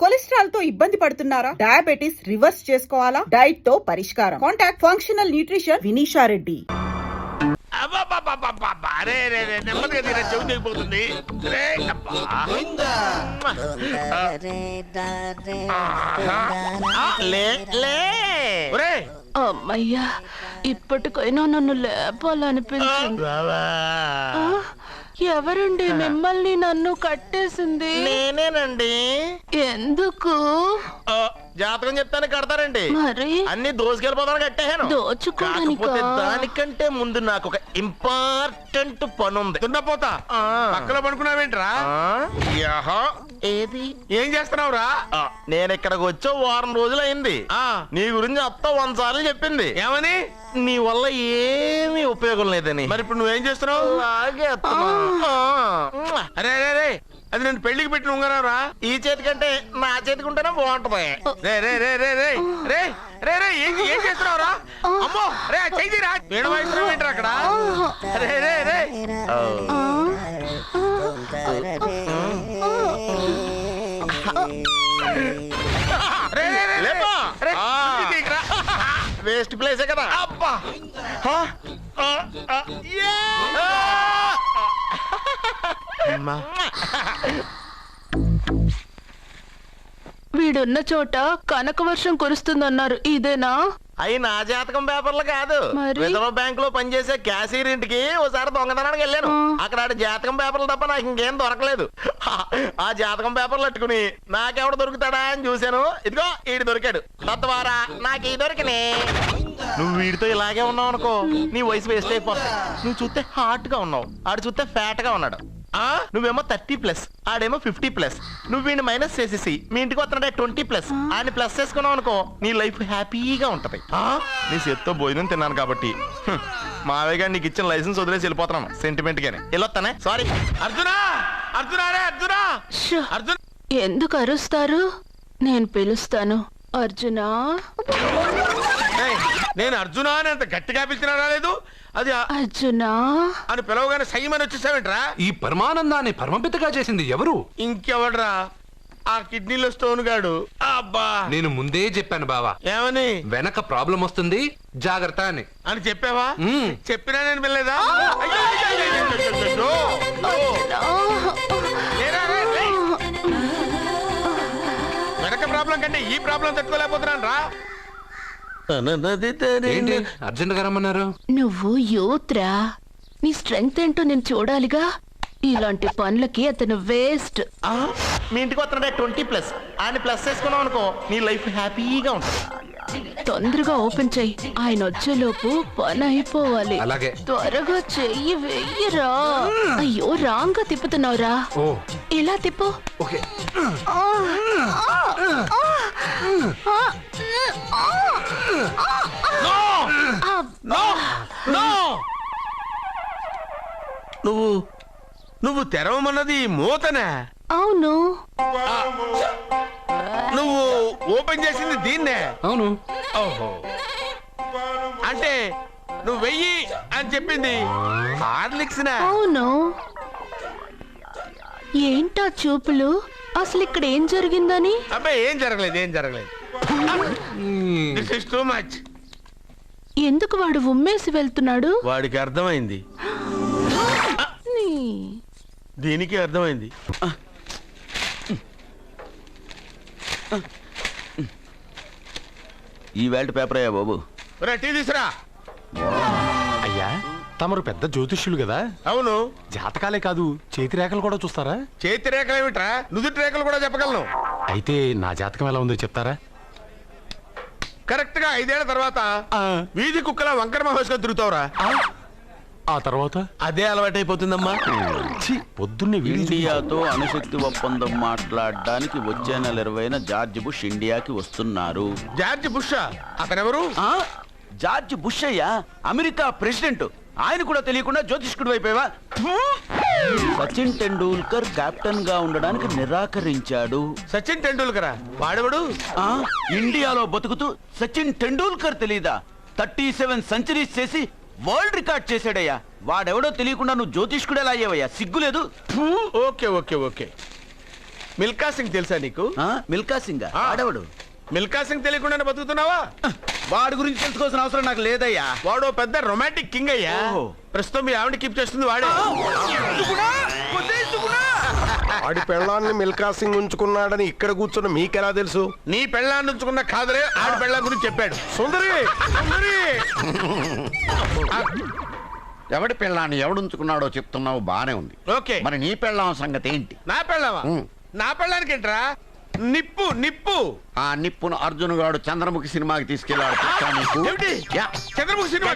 Cholesterol తో ఇబ్బంది పడుతున్నారా? డయాబెటిస్ రివర్స్ చేసుకోవాలా? డైట్ తో పరిష్కారం. Contact functional nutrition Vinisha Reddy. అమ్మయ్యా, ఇప్పటికైనా నన్ను లేపాలనిపించింది. ఎవరండి మిమ్మల్ని నన్ను కట్టేసింది? నేనేనండి. ఎందుకు? జాతకం చెప్తాను కడతారండి. మరి అన్ని దోసుకెళ్ళిపోతాను కట్టేహాను. కాకపోతే దానికంటే ముందు నాకు ఒక ఇంపార్టెంట్ పని ఉంది. దున్నపోతా పక్కలో పడుకున్నావేంట్రా? ఏది ఏం చేస్తున్నావురా? నేను ఇక్కడికి వచ్చి వారం రోజులు అయింది. నీ గురించి అత్త 100 సార్లు చెప్పింది. ఏమని? నీ వల్ల ఏమీ ఉపయోగం లేదని. మరి ఇప్పుడు నువ్వేం చేస్తున్నావు? అలాగే అరే అరే అరే, అది నేను పెళ్లికి పెట్టిన ఉంగరారా? ఈ చేతి కంటే నా చేతికి ఉంటేనే బాగుంటది. రే రే రే రే రే రే రే రే ఏం చేస్తున్నావురా? అమ్మో రే చెయ్యిరా. వీణ వాయిస్తున్నావు ఏంట్రా అక్కడ? రే రే రే వేస్ట్ ప్లేసే కదా. అబ్బా వీడున్న చోట కనక వర్షం కురుస్తుందన్నారు, ఇదేనా? అయి నా జాతకం పేపర్లు కాదు. రిజర్వ్ బ్యాంక్ లో పనిచేసే క్యాషియర్ ఇంటికి ఓసారి దొంగతనానికి వెళ్ళాను. అక్కడ జాతకం పేపర్లు తప్ప నాకు ఇంకేం దొరకలేదు. ఆ జాతకం పేపర్లు పట్టుకుని నాకెవడు దొరుకుతాడా అని చూశాను. ఇదిగో ఈడు దొరికాడు. తత్వారా నాకు ఈ దొరికినే. నువ్వు వీడితో ఇలాగే ఉన్నావు అనుకో, నీ వయసు వేస్ట్ అయిపోతాయి. నువ్వు చూస్తే హాట్ గా ఉన్నావు, ఆడు చూస్తే ఫ్యాట్ గా ఉన్నాడు. నువ్వేమో 30+, ఆడేమో 50+. నువ్వు వీడిని మైనస్ చేసేసి మీ ఇంటికి వస్తున్నాడే 20+, ఆయన ప్లస్ చేసుకున్నావు అనుకో, నీ లైఫ్ హ్యాపీగా ఉంటది. నీ చేత్తో భోజనం తిన్నాను కాబట్టి మావయ్య గారు నీకు ఇచ్చిన లైసెన్స్ వదిలేసి వెళ్ళిపోతున్నాను సెంటిమెంట్ గానే. వెళ్ళొస్తానే. సారీ. అర్జునా అర్జునా రే అర్జునా అర్జున్. ఎందుకు అరుస్తారు? నేను పిలుస్తాను. అర్జునా. నేను అర్జునా అని అంత గట్టిగా పిలిచినా రాలేదు. అది అర్జునా అని పిలవగానే సైమని వచ్చేసావేంట్రా? ఈ పరమానందాన్ని పరమపితగా చేసింది ఎవరు? ఇంకెవడ్రా? ఆ కిడ్నీలో స్టోన్ గాడు. అబ్బా, నేను ముందే చెప్పాను బావా. ఏమని? వెనక ప్రాబ్లం వస్తుంది, జాగ్రత్త అని. అని చెప్పావా? చెప్పినా నేను వెళ్ళలేదా? వెనక ప్రాబ్లం కంటే ఈ ప్రాబ్లం తట్టుకోలేకపోతున్నాను రా. ఏంటి అర్జెంట్ గా రమ్మన్నారు? నువ్వు యూత్రా, నీ స్ట్రెంగ్త్ ఏంటో నేను చూడాలిగా. ఇలాంటి పనులకి అతను వేస్ట్. మీ ఇంటికి వస్తున్నాడే 20+, ఆయన ప్లస్ చేసుకున్నావు అనుకో, నీ లైఫ్ హ్యాపీగా ఉంటుంది. తొందరగా ఓపెన్ చెయ్యి, ఆయన వచ్చేలోపు పని అయిపోవాలి. అలాగే. త్వరగా చెయ్యి వెయ్యరా. అయ్యో రాంగ్ గా తిప్పుతున్నావురా. ఓ ఇలా తిప్పు. ఓకే. నువ్వు తెరవమన్నది మూతనే? అవును. నువ్వు ఓపెన్ చేసింది దీన్నే? అవును. ఓహో, అంటే నువ్వు వెయ్యి అని చెప్పింది హార్లిక్స్? అవును. ఏంటా చూపులు? అసలు ఇక్కడ ఏం జరిగిందని? అబ్బాయి ఏం జరగలేదు. This is too much. ఎందుకు వాడు ఉమ్మేసి వెళ్తున్నాడు? వాడికి అర్థమైంది, దీనికి అర్థమైంది. ఈ వేల్ట్ పేపర్ అయ్యా బాబు. టీ తీసురా. అయ్యా, తమరు పెద్ద జ్యోతిష్యులు కదా? అవును. జాతకాలే కాదు, చేతి రేఖలు కూడా చూస్తారా? చేతి రేఖలు ఏమిట్రా, నుదుటి రేఖలు కూడా చెప్పగలను. అయితే నా జాతకం ఎలా ఉందో చెప్తారా? కరెక్ట్ గా 5 ఏళ్ల తర్వాత వీధి కుక్కల వంకర మహేష్గా తిరుగుతావురా. ఆ తర్వాత అదే అలవాటైపోతుందమ్మా. పొద్దున్నే ఇండియాతో అణుశక్తి ఒప్పందం మాట్లాడడానికి వచ్చే నెల 20న జార్జ్ బుష్ ఇండియాకి వస్తున్నారు. జార్జ్ బుష్ అతనెవరు? జార్జ్ బుష్ అయ్యా, అమెరికా ప్రెసిడెంట్. ఆయన కూడా తెలియకుండా జ్యోతిష్కుడు వైపోయావా? సచిన్ టెండూల్కర్ కెప్టెన్ గా ఉండడానికి నిరాకరించాడు. సచిన్ టెండూల్కరా? వాడెవడు? ఇండియాలో బతుకుతూ సచిన్ టెండూల్కర్ తెలీదా? 37 సెంచరీస్ చేసి వరల్డ్ రికార్డ్ చేశాడయ్యా. వాడెవడో తెలియకుండా నువ్వు జ్యోతిష్కుడు ఎలా అయ్యావయ్యా? సిగ్గులేదు. Okay okay okay, Milkha Singh తెలుసా నీకు? మిల్కా సింగ్ ఆ. ఆడవడు. మిల్కా సింగ్ తెలియకుండానే బతుకుతున్నావా? వాడి గురించి తెలుసుకోవాల్సిన అవసరం నాకు లేదయ్యా. వాడు ఓ పెద్ద రొమాంటిక్ కింగ్ అయ్యా. ఓహో. ప్రస్తుతం మీ ఆవిడ కీప్ చేస్తుంది వాడే. ఆడి పెళ్ళాన్ని మిల్కా సింగ్ ఉంచుకున్నాడని ఇక్కడ కూర్చున్న మీకెలా తెలుసు? నీ పెళ్ళాన్ని ఉంచుకున్న కాదరే ఆడి పెళ్ళాం గురించి చెప్పాడు. సుందరి సుందరి ఎవడి పెళ్ళాన్ని ఎవడుంచుకున్నాడో చెప్తున్నావు బానే ఉంది. ఓకే, మరి నీ పెళ్ళాం సంగతి ఏంటి? నా పెళ్ళావా? నా పెళ్ళానికి ఏంట్రా? నిప్పు నిప్పు. ఆ నిప్పును అర్జున్ గాడు చంద్రముఖి సినిమాకి తీసుకెళ్ళాడు. తెలుసా నీకు? ఏమిటి? యా. చంద్రముఖి సినిమా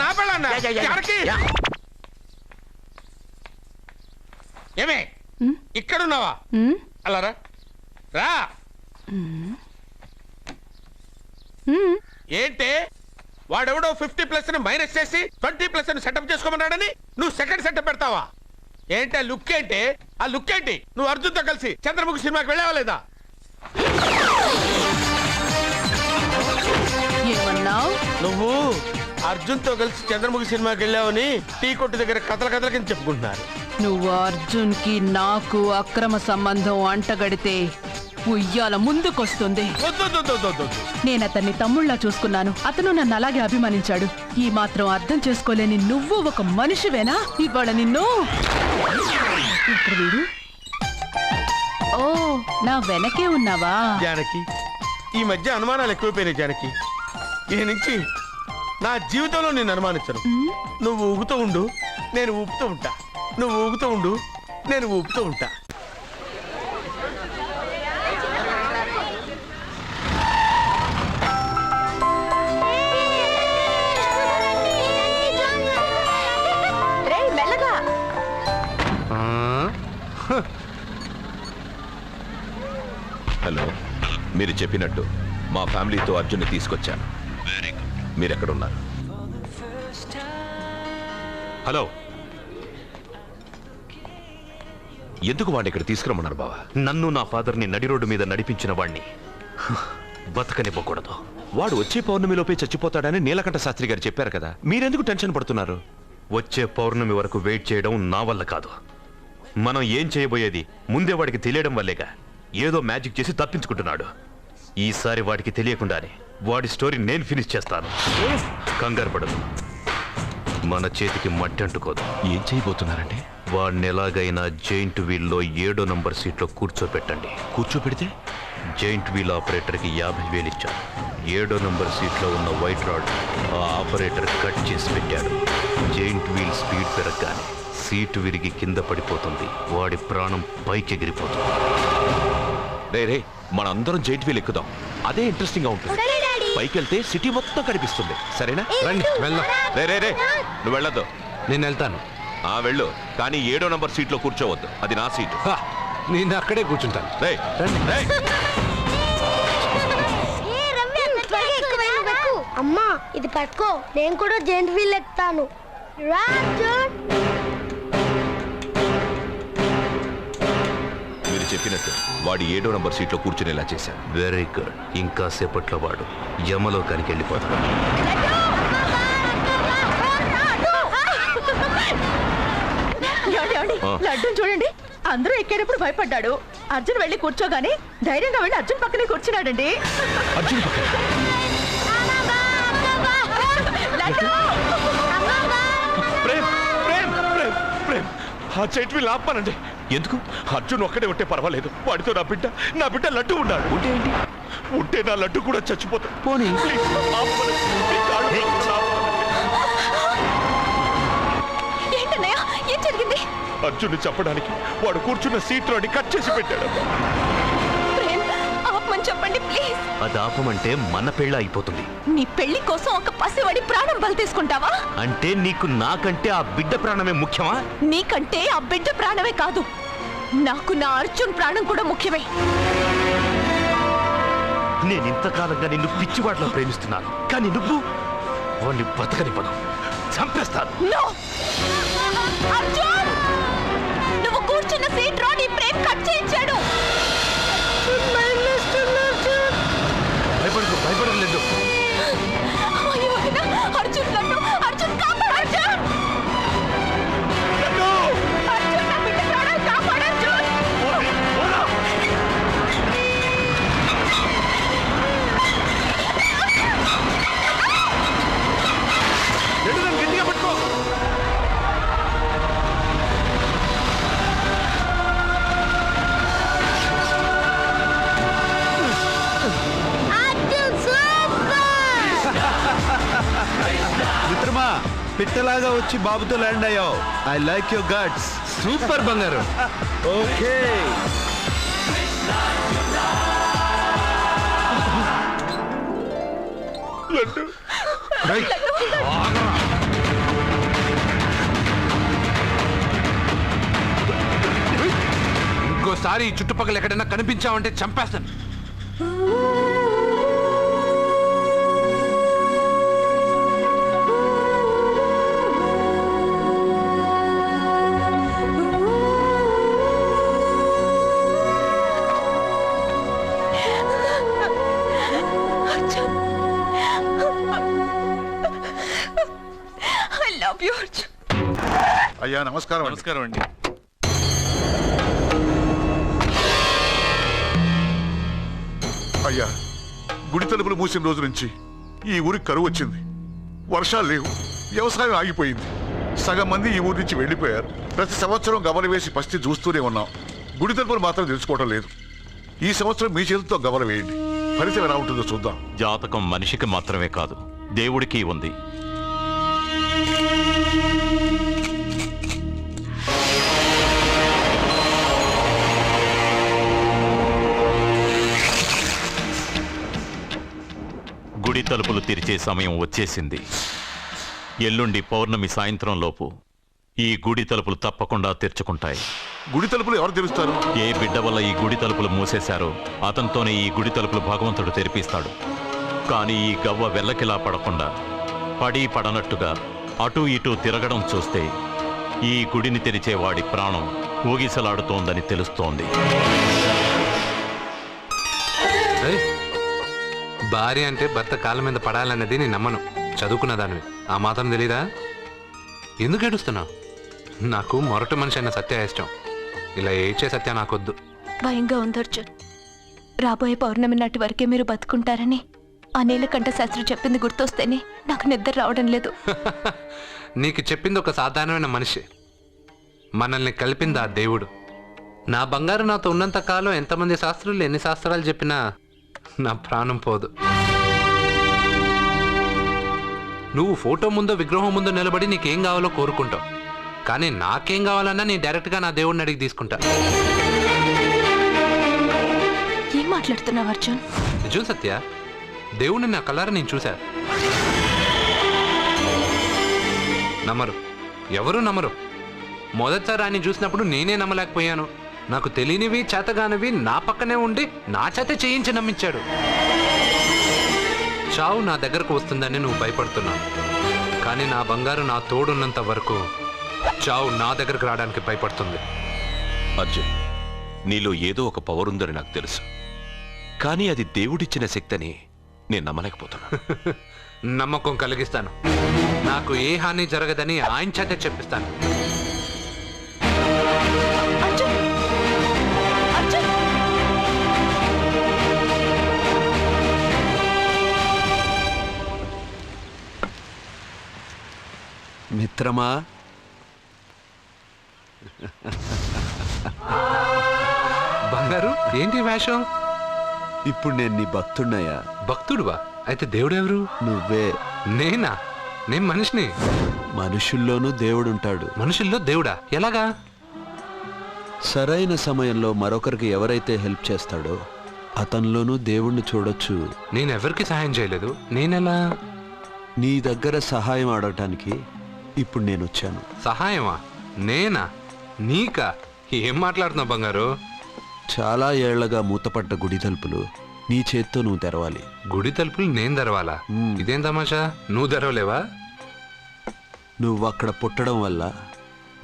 నా పెళ్ళాన్న ఎవరికి? యా. ఏమే ఇక్కడున్నావా? అలా రా రా. ఏంటి వాడెవడో 50+ మైనస్ చేసి 20+ సెటప్ చేసుకోమన్నాడని నువ్వు సెకండ్ సెటప్ పెడతావా? ఏంటి ఆ లుక్ ఏంటి? ఆ లుక్ ఏంటి? నువ్వు అర్జున్తో కలిసి చంద్రముఖి సినిమాకి వెళ్ళావా లేదా? ఏమన్నావు? నువ్వు అర్జున్తో కలిసి చంద్రముఖి సినిమాకి వెళ్ళావని టీ కొట్టు దగ్గర కథల కింద చెప్పుకుంటున్నారు. నువ్వు అర్జున్ కి నాకు అక్రమ సంబంధం అంటగడితే ఉయ్యాల ముందుకొస్తుంది. వద్దు, వద్దు, వద్దు, వద్దు, వద్దు. నేను అతన్ని తమ్ముళ్లా చూసుకున్నాను. అతను నన్ను అలాగే అభిమానించాడు. ఈ మాత్రం అర్థం చేసుకోలేని నువ్వు ఒక మనిషివేనా? ఇవాళ నిన్ను ఇక్కడ వీడు. ఓ, నా వెనకే ఉన్నావా? జానకి, ఈ మధ్య అనుమానాలు ఎక్కువైపోయినాయి జానకి. ఈ నుంచి నా జీవితంలో నేను అనుమానించను. నువ్వు ఊగుతూ ఉండు, నేను ఊపుతూ ఉంటా. నువ్వు ఊగుతూ ఉండు, నేను ఊపుతూ ఉంటా. హలో, మీరు చెప్పినట్టు మా ఫ్యామిలీతో అర్జున్ని తీసుకొచ్చాను. Very good. మీరు ఎక్కడున్నారు? హలో, ఎందుకు వాడిని ఇక్కడ తీసుకురమ్మన్నారు బావా? నన్ను నా ఫాదర్ని నడి రోడ్డు మీద నడిపించిన వాణ్ణి బతకనివ్వకూడదు. వాడు వచ్చే పౌర్ణమిలోపే చచ్చిపోతాడని నీలకంఠ శాస్త్రి గారు చెప్పారు కదా, మీరెందుకు టెన్షన్ పడుతున్నారు? వచ్చే పౌర్ణమి వరకు వెయిట్ చేయడం నా వల్ల కాదు. మనం ఏం చేయబోయేది ముందే వాడికి తెలియడం వల్లేగా. ఏదో మ్యాజిక్ చేసి తప్పించుకుంటున్నాడు. ఈసారి వాడికి తెలియకుండానే వాడి స్టోరీ నేను ఫినిష్ చేస్తాను. కంగారు పడదు, మన చేతికి మట్టి అంటుకోదు. ఏం చేయబోతున్నారండి? వాడిని ఎలాగైనా జైంట్ వీల్లో 7వ నంబర్ సీట్లో కూర్చోపెట్టండి. కూర్చోబెడితే జైంట్ వీల్ ఆపరేటర్కి 50,000 ఇచ్చాను. 7వ నంబర్ సీట్లో ఉన్న వైట్ రాడ్ ఆ ఆపరేటర్ కట్ చేసి పెట్టాడు. జైంట్ వీల్ స్పీడ్ పెరగగానే సీటు విరిగి కింద పడిపోతుంది. వాడి ప్రాణం పైకి ఎగిరిపోతుంది. రే రే, మనందరం జైంట్ వీల్ ఎక్కుదాం. అదే ఇంట్రెస్టింగ్ గా ఉంటుంది. పైకి వెళ్తే సిటీ మొత్తం కనిపిస్తుంది. సరేనా? రండి వెళ్దాం. రే రే రే, నువ్వు వెళ్ళొద్దు. నేను వెళ్తాను. వెళ్ళు, కానీ 7వ నంబర్ సీట్లో కూర్చోవద్దు. అది నా సీటు. నేను అక్కడే కూర్చుంటాను. రే రే. అమ్మా ఇది పట్టుకో, నేను కూడా జెంట్ వీల్ ఎక్కుతాను. మీరు చెప్పినట్టు వాడి 7వ నంబర్ సీట్లో కూర్చునేలా చేశాను. Very good. ఇంకా సేపట్లో వాడు యమలోకానికి వెళ్ళిపోతాడు. లడ్డూని చూడండి, అందరూ ఎక్కేటప్పుడు భయపడ్డాడు. అర్జున్ వెళ్ళి కూర్చోగానే ధైర్యంగా వెళ్ళి అర్జున్ పక్కనే కూర్చున్నాడండి. అర్జున్ పక్కన ప్రేమ్ ప్రేమ్ ప్రేమ్ ప్రేమ్ ఆ జైంట్ వీల్ ఆపమనండి. ఎందుకు? అర్జున్ ఒక్కడే ఉంటే పర్వాలేదు. వాడితో నా బిడ్డ లడ్డు ఉన్నాడు. ఉంటే ఏంటి? ఉంటే నా లడ్డు కూడా చచ్చిపోతాడు. పోనీ ఏంటన్నయ్య, ఏం జరిగింది? అర్జున్ చెప్పడానికి వాడు కూర్చున్న సీట్లోని కట్ చేసి పెట్టాడు. ఆపమని చెప్పండి ప్లీజ్. అది ఆపమంటే మన పెళ్ళ అయిపోతుంది. నీ పెళ్లి కోసం ఒక పసివాడి ప్రాణం బలి తీసుకుంటావా? అంటే నీకు నాకంటే ఆ బిడ్డ ప్రాణమే ముఖ్యమా? నీకంటే ఆ బిడ్డ ప్రాణమే కాదు, నాకు నా అర్జున్ ప్రాణం కూడా ముఖ్యమే. నేను ఇంతకాలంగా నిన్ను పిచ్చివాడిలో ప్రేమిస్తున్నాను, కానీ నువ్వు వాడిని బతకనివ్వను, చంపేస్తాను. No! అర్జున్, నువ్వు కూర్చున్న సీట్ రోడ్ ఈ ప్రేమ్ కట్ చేయించాడు. భయపడలేదు. అయ్యో వదినా, అర్జున్ నన్ను, అర్జున్ కాపాడు, అర్జున్! అర్జున్, నా బిడ్డ ప్రాణాలు కాపాడు, అర్జున్! పిట్టలాగా వచ్చి బాబుతో ల్యాండ్ అయ్యావు. I like your guts. Super బంగారు. ఓకే. ఇంకోసారి ఈ చుట్టుపక్కల ఎక్కడైనా కనిపించావంటే చంపేస్తాను. అయ్యా నమస్కారం. నమస్కారం అండి. అయ్యా, గుడి తలుపులు మూసిన రోజు నుంచి ఈ ఊరికి కరువు వచ్చింది. వర్షాలు లేవు, వ్యవసాయం ఆగిపోయింది. సగం మంది ఈ ఊరి నుంచి వెళ్ళిపోయారు. ప్రతి సంవత్సరం గమల వేసి పరిస్థితి చూస్తూనే ఉన్నాం. గుడి తలుపులు మాత్రం తెలుసుకోవడం లేదు. ఈ సంవత్సరం మీ చేతితో గమల వేయండి. ఫలితం ఎలా ఉంటుందో చూద్దాం. జాతకం మనిషికి మాత్రమే కాదు, దేవుడికి ఉంది. గుడి తలుపులు తెరిచే సమయం వచ్చేసింది. ఎల్లుండి పౌర్ణమి సాయంత్రం లోపు ఈ గుడి తలుపులు తప్పకుండా తెరుచుకుంటాయి. గుడి తలుపులు ఎవరు తెరుస్తారు? ఏ బిడ్డ వల్ల ఈ గుడి తలుపులు మూసేశారో అతనితోనే ఈ గుడి తలుపులు భగవంతుడు తెరిపిస్తాడు. కానీ ఈ గవ్వ వెల్లకిలా పడకుండా పడి పడనట్టుగా అటూ ఇటూ తిరగడం చూస్తే ఈ గుడిని తెరిచే వాడి ప్రాణం ఊగిసలాడుతోందని తెలుస్తోంది. భార్య అంటే భర్త కాళ్ళ మీద పడాలన్నది నేను నమ్మను. చదువుకున్న దానివి, ఆ మాత్రం తెలీదా? ఎందుకు ఏడుస్తున్నావు? నాకు మొరటి మనిషి అయిన సత్య ఇష్టం. ఇలా ఏడ్చే సత్య నాకొద్దు. భయంగా ఉంది అర్జున్. రాబోయే పౌర్ణమి నాటి వరకే మీరు బతుకుంటారని ఆ నీలకంఠ శాస్త్రి చెప్పింది గుర్తొస్తేనే నాకు నిద్ర రావడం లేదు. నీకు చెప్పింది ఒక సాధారణమైన మనిషి, మనల్ని కలిపింది ఆ దేవుడు. నా బంగారు నాతో ఉన్నంత కాలం ఎంతమంది శాస్త్రులు ఎన్ని శాస్త్రాలు చెప్పినా నా ప్రాణం పోదు. నువ్వు ఫోటో ముందో విగ్రహం ముందో నిలబడి నీకేం కావాలో కోరుకుంటావు. కానీ నాకేం కావాలన్నా నేను డైరెక్ట్గా నా దేవుడిని అడిగి తీసుకుంటా. ఏం మాట్లాడుతున్నావు అర్జున్? నిజం సత్య, దేవుడిని నా కళ్ళారా నేను చూశా. నమ్మరు, ఎవరు నమ్మరు. మొదటిసారి ఆయన చూసినప్పుడు నేనే నమ్మలేకపోయాను. నాకు తెలియనివి చేతగానివి నా పక్కనే ఉండి నా చేత చేయించి నమ్మించాడు. చావు నా దగ్గరకు వస్తుందని నువ్వు భయపడుతున్నావు. కానీ నా బంగారు నా తోడున్నంత వరకు చావు నా దగ్గరకు రావడానికి భయపడుతుంది. అర్జున్, నీలో ఏదో ఒక పవర్ ఉందని నాకు తెలుసు. కానీ అది దేవుడిచ్చిన శక్తి అని నేను నమ్మలేకపోతున్నా. నమ్మకం కలిగిస్తాను. నాకు ఏ హాని జరగదని ఆయన చేత చెప్పిస్తాను. మిత్రమా, బంగారు ఏంటి వేషం? ఇప్పుడు నేను నీ భక్తుడినయ్యా. భక్తుడువా? అయితే దేవుడెవరు? నువ్వే. నేనా? నేను మనిషిని. మనుషుల్లోనూ దేవుడుంటాడు. మనుషుల్లో దేవుడా? ఎలాగా? సరైన సమయంలో మరొకరికి ఎవరైతే హెల్ప్ చేస్తాడో అతనిలోనూ దేవుణ్ణి చూడొచ్చు. నేనెవరికి సహాయం చేయలేదు. నేనెలా? నీ దగ్గర సహాయం అడగటానికి ఇప్పుడు నేను వచ్చాను. సహాయమా? నేనా? నీకా? ఏం మాట్లాడుతున్నావు బంగారు? చాలా ఏళ్లగా మూతపడ్డ గుడి తలుపులు నీ చేత్తో నువ్వు తెరవాలి. గుడి తలుపులు నేను తెరవాలా? ఇదేం తమాషా? నువ్వు తెరవలేవా? నువ్వు అక్కడ పుట్టడం వల్ల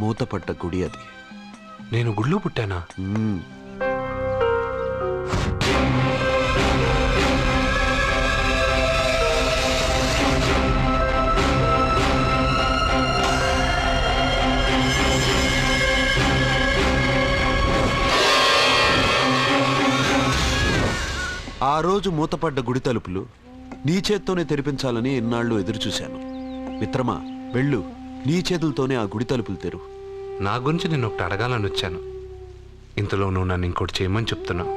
మూతపడ్డ గుడి అది. నేను గుళ్ళో పుట్టానా? ఆ రోజు మూతపడ్డ గుడి తలుపులు నీ చేత్తోనే తెరిపించాలని ఎన్నాళ్ళు ఎదురుచూశాను. మిత్రమా, వెళ్ళు, నీ చేతులతోనే ఆ గుడి తలుపులు తెరు. నా గురించి నేను ఒకటి అడగాలని వచ్చాను. ఇంతలో నువ్వు నన్ను ఇంకోటి చేయమని చెప్తున్నావు.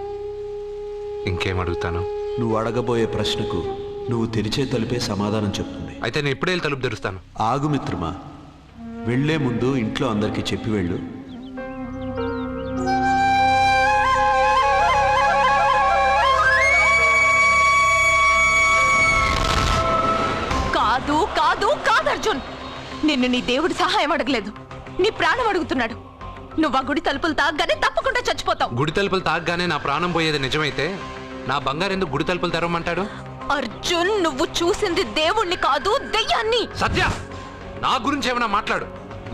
ఇంకేం అడుగుతాను? నువ్వు అడగబోయే ప్రశ్నకు నువ్వు తెరిచే తలుపే సమాధానం చెప్తుంది. అయితే నేను ఇప్పుడే వెళ్ళి తలుపు తెరుస్తాను. ఆగు మిత్రమా, వెళ్లే ముందు ఇంట్లో అందరికీ చెప్పి వెళ్ళు. కాదు కాదు కాదు అర్జున్, నిన్ను నీ దేవుడు సహాయం అడగలేదు, నీ ప్రాణం అడుగుతున్నాడు. నువ్వు ఆ గుడి తలుపులు తాగ్గానే తప్పకుండా చచ్చిపోతావు. గుడి తలుపులు తాగ్గానే నా ప్రాణం పోయేది నిజమైతే నా బంగారు ఎందుకు గుడి తలుపులు తెరవమంటాడు? అర్జున్, నువ్వు చూసింది దేవుణ్ణి కాదు, దెయ్యాన్ని. సత్య, నా గురించి ఏమైనా మాట్లాడు.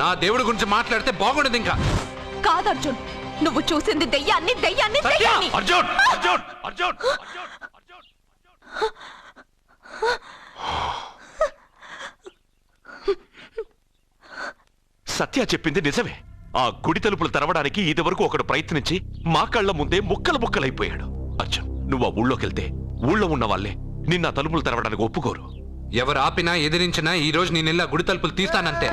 నా దేవుడి గురించి మాట్లాడితే బాగుండదు. ఇంకా కాదు అర్జున్, నువ్వు చూసింది దెయ్యాన్ని, దెయ్యాన్ని, దెయ్యాన్ని. అర్జున్ అర్జున్ అర్జున్ సత్య చెప్పింది నిజమే. ఆ గుడి తలుపులు తెరవడానికి ఇదివరకు ఒకడు ప్రయత్నించి మా కళ్ళ ముందే ముక్కలు ముక్కలైపోయాడు. అర్జున్, నువ్వు ఆ ఊళ్ళోకెళ్తే ఊళ్ళో ఉన్న వాళ్ళే నిన్న తలుపులు తెరవడానికి ఒప్పుకోరు. ఎవరు ఆపినా ఎదిరించినా ఈ రోజు నేను గుడి తలుపులు తీస్తానంతే.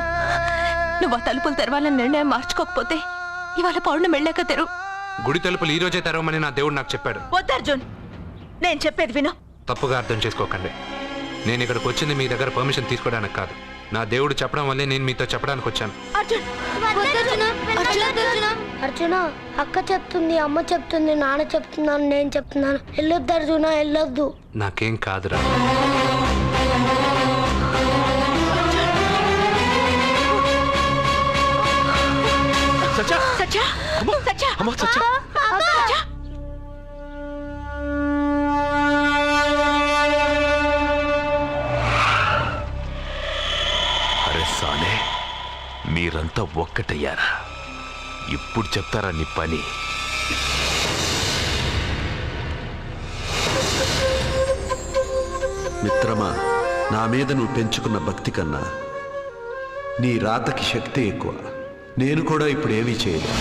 నువ్వు ఆ తలుపులు తెరవాలని నిర్ణయం మార్చుకోకపోతే ఇవాళ పౌర్ణమి వెళ్ళాక తెరు. గుడి తలుపులు ఈ రోజే తెరవమని నా దేవుడు నాకు చెప్పాడు. వద్దు అర్జున్, నేను చెప్పేది విను. తప్పుగా అర్థం చేసుకోకండి. నేను ఇక్కడికి వచ్చింది మీ దగ్గర పర్మిషన్ తీసుకోవడానికి కాదు. నా దేవుడు చెప్పడం వల్లే నేను మీతో చెప్పడానికి వచ్చాను. అర్జున, అక్క చెప్తుంది, అమ్మ చెప్తుంది, నాన్న చెప్తున్నాను, నేను చెప్తున్నాను. వెళ్ళొద్దు అర్జున, వెళ్ళొద్దు. నాకేం కాదురా. సత్య సత్య సత్య అమ్మ సత్య సత్య. అరే సానే, మీరంతా ఒక్కటయ్యారా? ఇప్పుడు చెప్తారా నీ పని? మిత్రమా, నా మీద నువ్వు పెంచుకున్న భక్తి కన్నా నీ రాతకి శక్తి ఎక్కువ. నేను కూడా ఇప్పుడు ఏమీ చేయలేదు.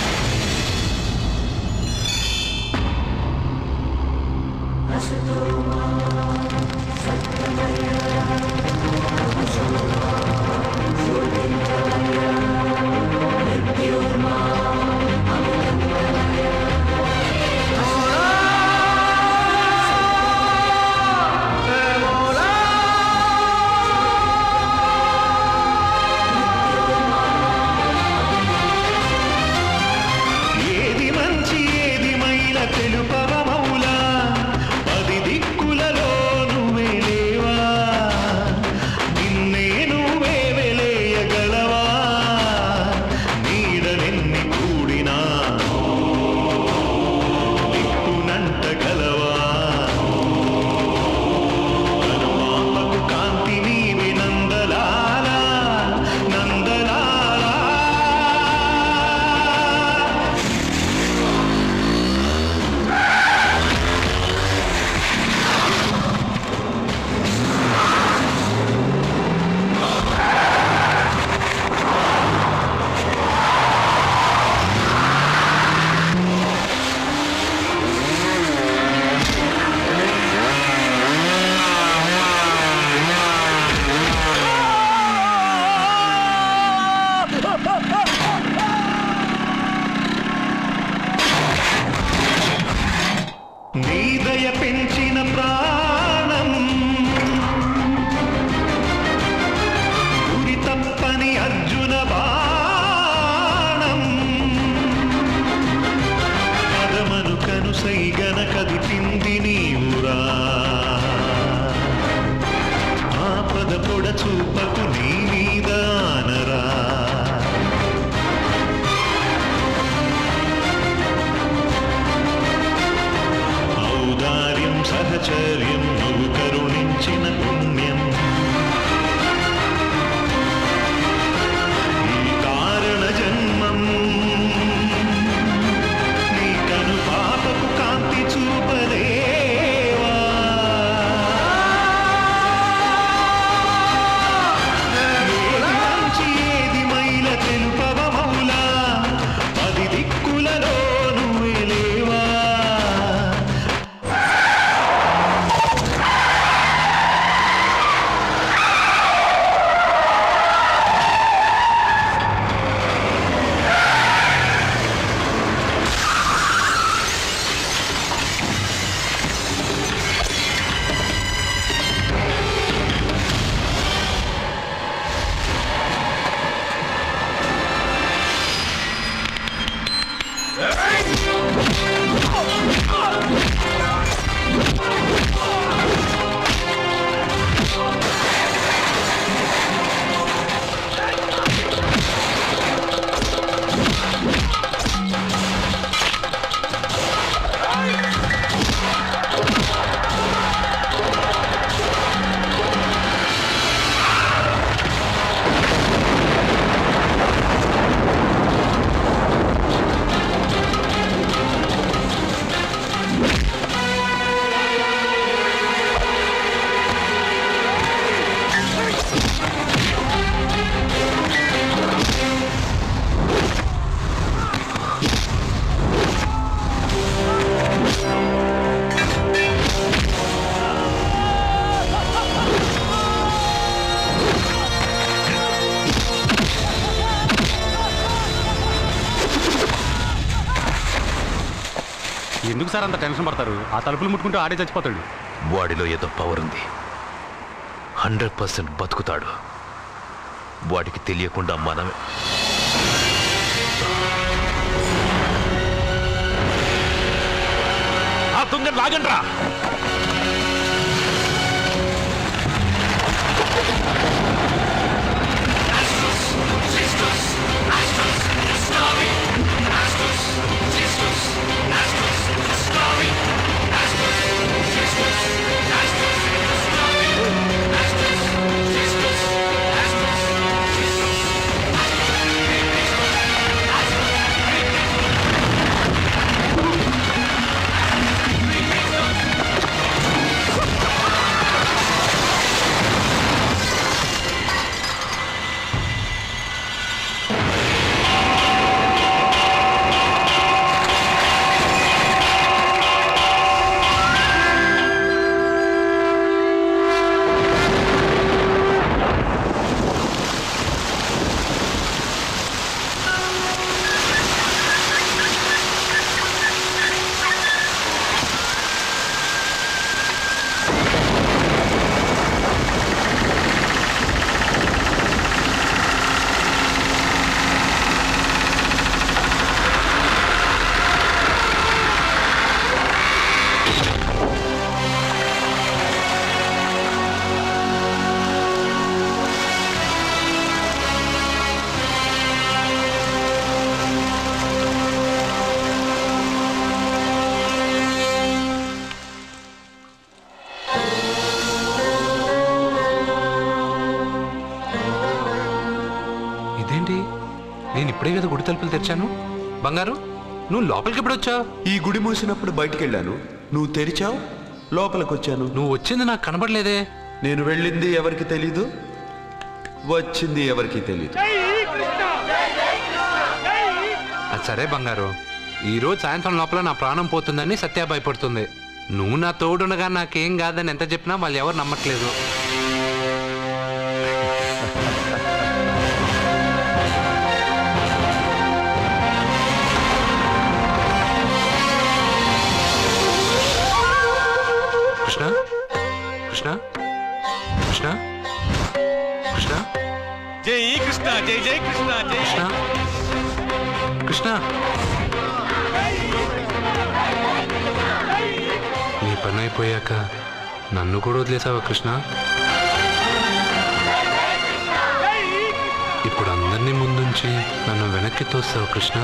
సార్ అంత టెన్షన్ పడతారు? ఆ తలుపులు ముట్టుకుంటూ ఆడే చచ్చిపోతాడు. వాడిలో ఏదో పవర్ ఉంది. 100% బతుకుతాడు. వాడికి తెలియకుండా మనమే. ఆ దొంగ లాగండ్రా. ఇదేంటి, నేను ఇప్పుడే కదా గుడి తలుపులు తెరిచాను. బంగారు, నువ్వు లోపలికి ఎప్పుడు వచ్చావు? ఈ గుడి మూసినప్పుడు బయటికి వెళ్ళాను, నువ్వు తెరిచావు, లోపలికి వచ్చాను. నువ్వు వచ్చింది నాకు కనబడలేదే. నేను వెళ్ళింది ఎవరికి తెలీదు, వచ్చింది ఎవరికి తెలీదు. అది సరే బంగారు, ఈరోజు సాయంత్రం లోపల నా ప్రాణం పోతుందని సత్య భయపడుతుంది. నువ్వు నా తోడునగా నాకేం కాదని ఎంత చెప్పినా వాళ్ళు ఎవరు నమ్మట్లేదు. కృష్ణ కృష్ణ కృష్ణ కృష్ణ జై కృష్ణ, జై జై కృష్ణ, జై కృష్ణ కృష్ణ. నీ పని అయిపోయాక నన్ను కూడా వదిలేసావా కృష్ణ? ఇప్పుడు అందరినీ ముందుంచి నన్ను వెనక్కి తోస్తావు కృష్ణ.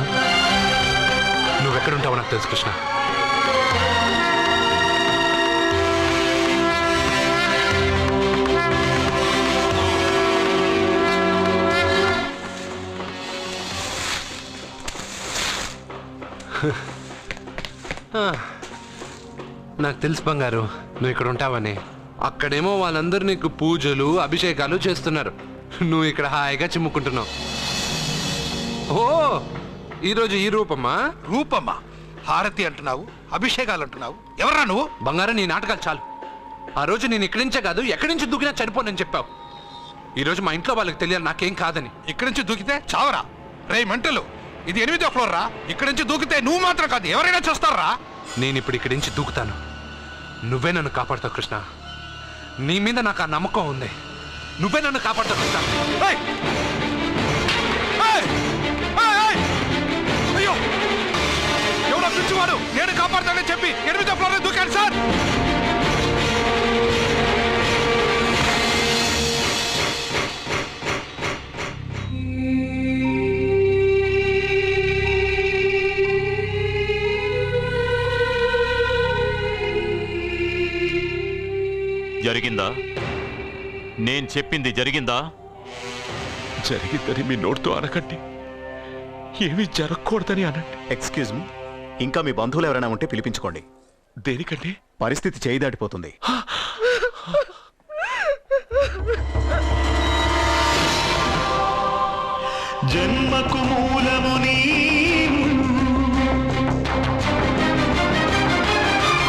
నువ్వెక్కడుంటావో నాకు తెలుసు కృష్ణ. నాకు తెలుసు బంగారు, నువ్వు ఇక్కడ ఉంటావని. అక్కడేమో వాళ్ళందరూ నీకు పూజలు అభిషేకాలు చేస్తున్నారు, నువ్వు ఇక్కడ హాయిగా చిమ్ముకుంటున్నావు. ఓ, ఈరోజు ఈ రూపమా? రూపమ్మా, హారతి అంటున్నావు, అభిషేకాలు అంటున్నావు. ఎవరా నువ్వు? బంగారు, నీ నాటకాలు చాలు. ఆ రోజు నేను ఇక్కడి నుంచే కాదు, ఎక్కడి నుంచి దూకినా చనిపోనని చెప్పావు. ఈరోజు మా ఇంట్లో వాళ్ళకి తెలియాలి నాకేం కాదని. ఇక్కడి నుంచి దూకితే చావరా? రే మంటలు, ఇది 8వ ఫ్లోర్ రా. ఇక్కడి నుంచి దూకితే నువ్వు మాత్రం కాదు, ఎవరైనా చూస్తారా? నేను ఇప్పుడు ఇక్కడి నుంచి దూకుతాను, నువ్వే నన్ను కాపాడుతావు కృష్ణ. నీ మీద నాకు ఆ నమ్మకం ఉంది, నువ్వే నన్ను కాపాడుతావు కృష్ణ. అయ్యో, ఎవరో పిచ్చివాడు నేను కాపాడుతానని చెప్పి 8వ ఫ్లోర్ దూకాను సార్. జరిగిందా? నేను చెప్పింది జరిగిందా? జరిగిందని మీ నోటితో అనకండి, ఏమీ జరగకూడదని అనండి. ఎక్స్క్యూజ్ మీ, ఇంకా మీ బంధువులు ఎవరైనా ఉంటే పిలిపించుకోండి. దేనికండి? పరిస్థితి చేయి దాటిపోతుంది. జన్మకు మూలము నీవు,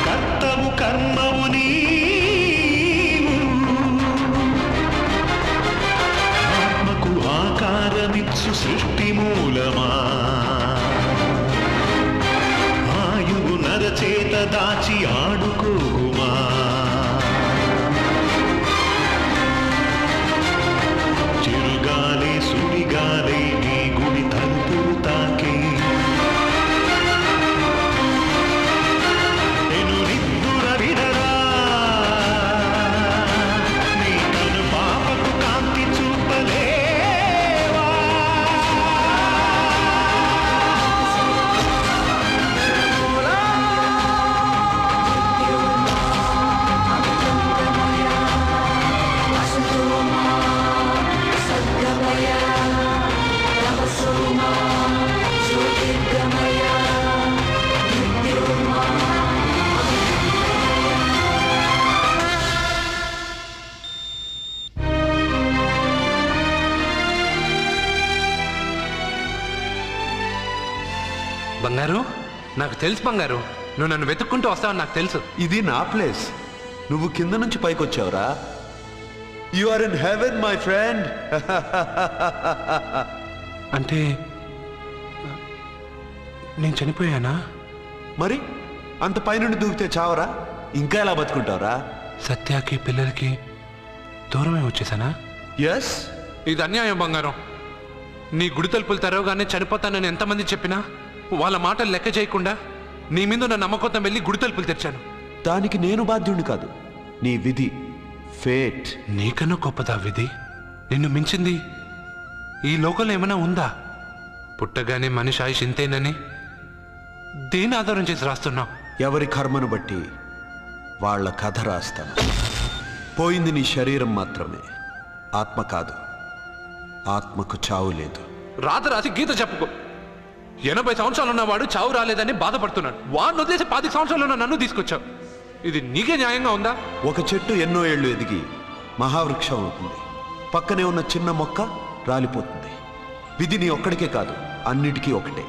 కర్తవు కర్మవు నీవు, ఆత్మకు ఆకారమిచ్చు సృష్టి మూలమా, ఆయువు నరచేత బంగారు, నాకు తెలుసు బంగారు, నువ్వు నన్ను వెతుక్కుంటూ వస్తావని నాకు తెలుసు. ఇది నా ప్లేస్. నువ్వు కింద నుంచి పైకి వచ్చావురా. You are in heaven my friend. అంటే నేను చనిపోయానా? మరి అంత పైనుండి దూకితే చావరా? ఇంకా ఎలా బతుకుంటావురా? సత్యాకి పిల్లలకి దూరమే వచ్చేసానా? ఎస్. ఇది అన్యాయం బంగారం. నీ గుడి తలుపులు తెరవగానే చనిపోతానని ఎంతమంది చెప్పినా వాళ్ళ మాటలు లెక్క చేయకుండా నీ మీద నా నమ్మకంతో వెళ్ళి గుడి తలుపులు తెరిచాను. దానికి నేను బాధ్యుడిని కాదు, నీ విధి, ఫేట్. నీకన్నా గొప్పదా విధి? నిన్ను మించింది ఈ లోకంలో ఏమైనా ఉందా? పుట్టగానే మనిషి ఆయుష్ ఇంతేనని దేని ఆధారం చేసి రాస్తున్నావు? ఎవరి కర్మను బట్టి వాళ్ళ కథ రాస్తాను. పోయింది నీ శరీరం మాత్రమే, ఆత్మ కాదు. ఆత్మకు చావు లేదు. రాత రాసి గీత చెప్పుకో. 80 సంవత్సరాలు ఉన్నవాడు చావు రాలేదని బాధపడుతున్నాడు. వాడిని వదిలేసి 10 సంవత్సరాలు ఉన్న నన్ను తీసుకొచ్చావు. ఇది నీకే న్యాయంగా ఉందా? ఒక చెట్టు ఎన్నో ఏళ్లు ఎదిగి మహావృక్షం అవుతుంది. పక్కనే ఉన్న చిన్న మొక్క రాలిపోతుంది. విధి నీ ఒక్కడికే కాదు, అన్నిటికీ ఒకటే.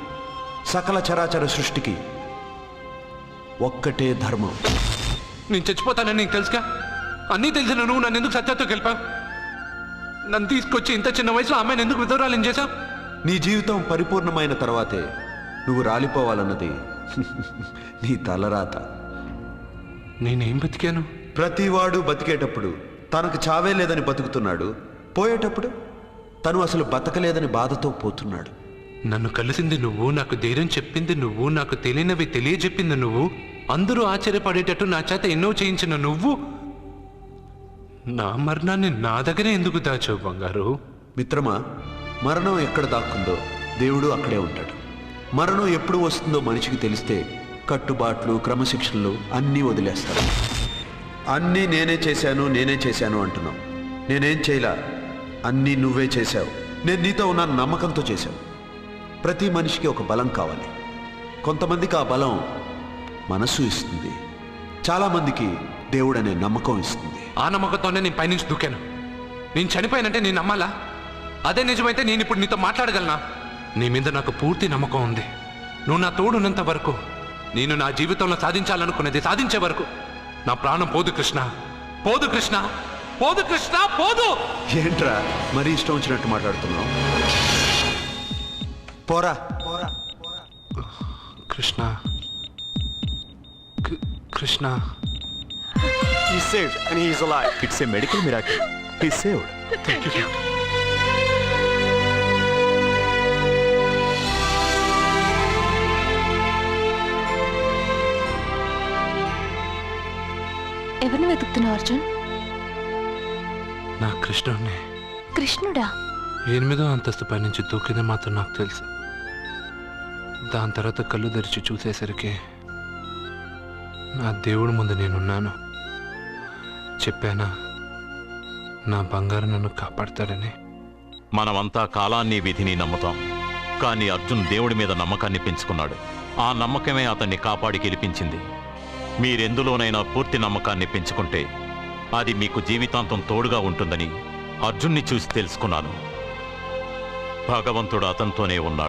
సకల చరాచర సృష్టికి ఒక్కటే ధర్మం. నేను చచ్చిపోతానని నీకు తెలుసుగా. అన్నీ తెలిసిన నువ్వు నన్ను ఎందుకు సత్యాతో గెలిపావు? నన్ను తీసుకొచ్చి ఇంత చిన్న వయసులో అమ్మాయిని ఎందుకు విధవరాలు చేశావు? నీ జీవితం పరిపూర్ణమైన తర్వాతే నువ్వు రాలిపోవాలన్నది నీ తలరాత. నేనేం బతికాను? ప్రతివాడు బతికేటప్పుడు తనకు చావే లేదని బతుకుతున్నాడు. పోయేటప్పుడు తను అసలు బతకలేదని బాధతో పోతున్నాడు. నన్ను కలిసింది నువ్వు, నాకు ధైర్యం చెప్పింది నువ్వు, నాకు తెలియనివి తెలియజెప్పింది నువ్వు, అందరూ ఆశ్చర్యపడేటట్టు నా చేత ఎన్నో చేయించిన నువ్వు నా మరణాన్ని నా దగ్గరే ఎందుకు దాచావు బంగారు? మిత్రమా, మరణం ఎక్కడ దాక్కుందో దేవుడు అక్కడే ఉంటాడు. మరణం ఎప్పుడు వస్తుందో మనిషికి తెలిస్తే కట్టుబాట్లు, క్రమశిక్షణలు అన్నీ వదిలేస్తాడు. అన్నీ నేనే చేశాను అంటున్నావు. నేనేం చేయలా, అన్నీ నువ్వే చేశావు. నేను నీతో ఉన్న నమ్మకంతో చేశావు. ప్రతి మనిషికి ఒక బలం కావాలి. కొంతమందికి ఆ బలం మనసు ఇస్తుంది, చాలామందికి దేవుడు అనే నమ్మకం ఇస్తుంది. ఆ నమ్మకంతోనే నేను పైనుంచి దూకాను. నేను చనిపోయానంటే నేను నమ్మాలా? అదే నిజమైతే నేను ఇప్పుడు నీతో మాట్లాడగలనా? నీ మీద నాకు పూర్తి నమ్మకం ఉంది. నువ్వు నా తోడున్నంత వరకు, నేను నా జీవితంలో సాధించాలనుకున్నది సాధించే వరకు నా ప్రాణం పోదు కృష్ణ, పోదు కృష్ణ, పోదు కృష్ణ, పోదు. ఏంట్రా మరీ ఇష్టం వచ్చినట్టు మాట్లాడుతున్నావు? పోరా. Krishna, Krishna. He's saved and he's alive. It's a medical miracle. He's saved. Thank you. ఎవరిని వెతుకుతున్నావు అర్జున్? నా కృష్ణుడిని. కృష్ణుడా? 8వ అంతస్తు పై నుంచి దూకింది మాత్రం నాకు తెలుసు. దాని తర్వాత కళ్ళు తెరిచి చూసేసరికి నా దేవుడి ముందు నేనున్నాను. చెప్పానా నా బంగారు నన్ను కాపాడతాడని? మనమంతా కాలాన్ని, విధిని నమ్ముతాం. కానీ అర్జున్ దేవుడి మీద నమ్మకాన్ని పెంచుకున్నాడు. ఆ నమ్మకమే అతన్ని కాపాడి గెలిపించింది. మీరెందులోనైనా పూర్తి నమ్మకాన్ని పెంచుకుంటే అది మీకు జీవితాంతం తోడుగా ఉంటుందని అర్జున్ని చూసి తెలుసుకున్నాను. భగవంతుడు అతనితోనే ఉన్నాడు.